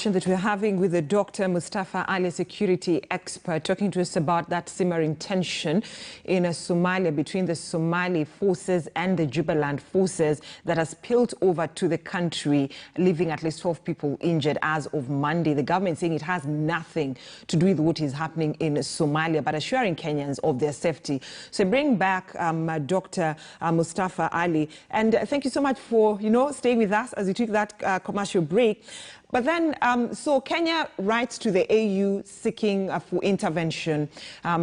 discussion that we're having with the Dr. Mustafa Ali, security expert, talking to us about that simmering tension in Somalia between the Somali forces and the Jubaland forces that has spilled over to the country, leaving at least 12 people injured as of Monday. The government saying it has nothing to do with what is happening in Somalia, but assuring Kenyans of their safety. So bring back Dr. Mustafa Ali. And thank you so much for, staying with us as we took that commercial break. But then, so Kenya writes to the AU seeking for intervention,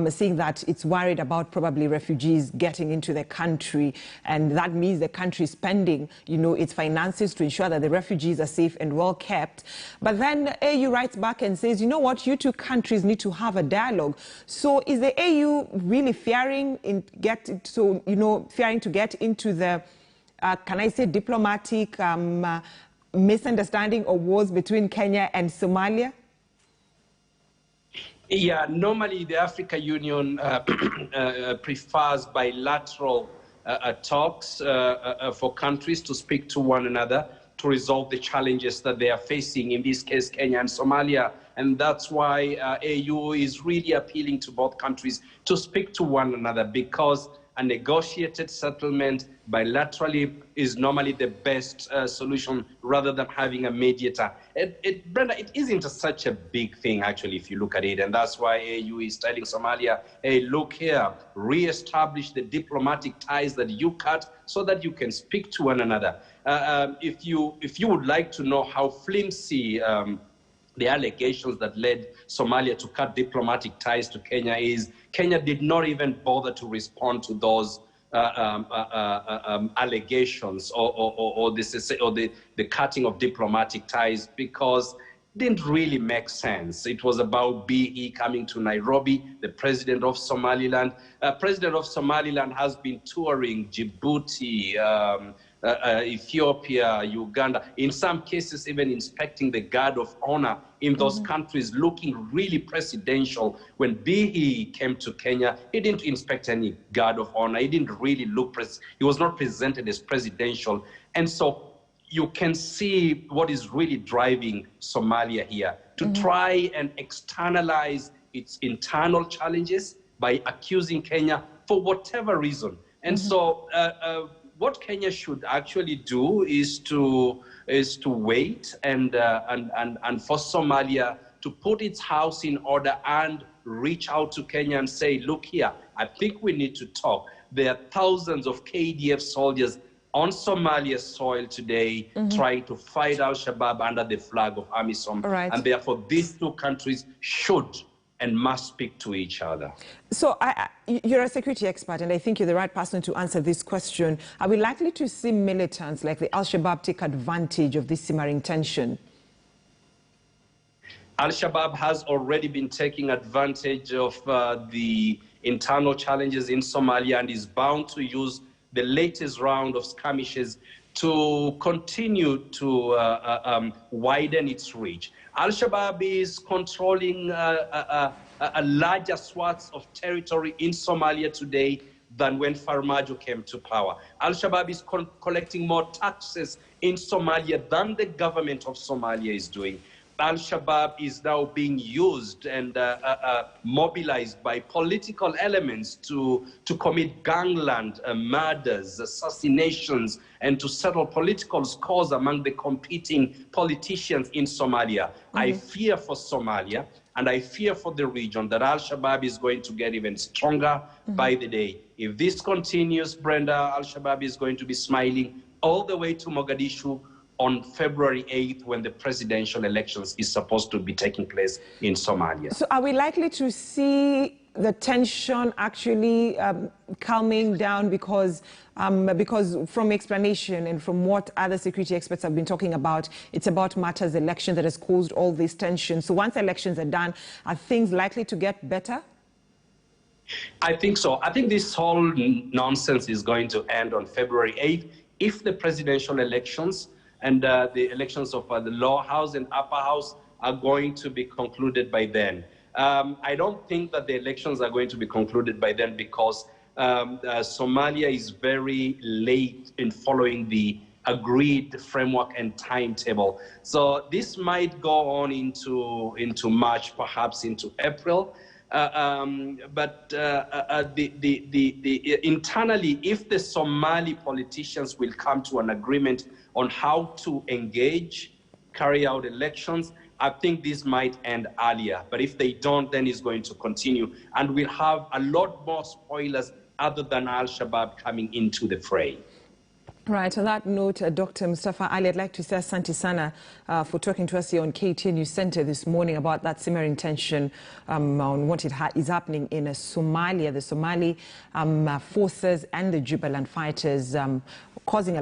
saying that it's worried about probably refugees getting into the country, and that means the country spending, its finances to ensure that the refugees are safe and well kept. But then AU writes back and says, you know what, you two countries need to have a dialogue. So is the AU really fearing to get into the, can I say, diplomatic misunderstanding or wars between Kenya and Somalia? Yeah, normally the African Union prefers bilateral talks for countries to speak to one another to resolve the challenges that they are facing, in this case Kenya and Somalia. And that's why AU is really appealing to both countries to speak to one another, because a negotiated settlement bilaterally is normally the best solution rather than having a mediator. Brenda, it isn't such a big thing, actually, if you look at it. And that's why AU is telling Somalia, hey, look here, re-establish the diplomatic ties that you cut so that you can speak to one another. If you would like to know how flimsy the allegations that led Somalia to cut diplomatic ties to Kenya is, Kenya did not even bother to respond to those allegations or the cutting of diplomatic ties, because it didn't really make sense. It was about BE coming to Nairobi, the president of Somaliland. President of Somaliland has been touring Djibouti, Ethiopia, Uganda, in some cases even inspecting the guard of honor in those countries, looking really presidential. When Bihi came to Kenya, he didn't inspect any guard of honor. He didn't really look, he was not presented as presidential. And so you can see what is really driving Somalia here, to try and externalize its internal challenges by accusing Kenya for whatever reason. And so what Kenya should actually do is to wait and for Somalia to put its house in order and reach out to Kenya and say, look here, I think we need to talk. There are thousands of KDF soldiers on Somalia soil today trying to fight Al-Shabaab under the flag of AMISOM. Right. And therefore these two countries should and must speak to each other. So you're a security expert, and I think you're the right person to answer this question. Are we likely to see militants like the Al-Shabaab take advantage of this simmering tension? Al-Shabaab has already been taking advantage of the internal challenges in Somalia and is bound to use the latest round of skirmishes to continue to widen its reach. Al-Shabaab is controlling a larger swaths of territory in Somalia today than when Farmajo came to power. Al-Shabaab is collecting more taxes in Somalia than the government of Somalia is doing. Al-Shabaab is now being used and mobilized by political elements to commit gangland murders, assassinations, and to settle political scores among the competing politicians in Somalia. I fear for Somalia, and I fear for the region that Al-Shabaab is going to get even stronger by the day. If this continues, Brenda, Al-Shabaab is going to be smiling all the way to Mogadishu on February 8th, when the presidential elections is supposed to be taking place in Somalia. So are we likely to see the tension actually calming down, because from explanation and from what other security experts have been talking about, it's about matters election that has caused all this tension. So once elections are done, are things likely to get better? I think so. I think this whole nonsense is going to end on February 8th if the presidential elections and the elections of the lower house and upper house are going to be concluded by then. I don't think that the elections are going to be concluded by then, because Somalia is very late in following the agreed framework and timetable. So this might go on into March, perhaps into April. Internally, if the Somali politicians will come to an agreement on how to engage, carry out elections, I think this might end earlier. But if they don't, then it's going to continue. And we'll have a lot more spoilers other than Al-Shabaab coming into the fray. Right. On that note, Dr. Mustafa Ali, I'd like to say asante sana for talking to us here on KTN News Center this morning about that simmering tension on what is happening in Somalia. The Somali forces and the Jubaland fighters causing a lot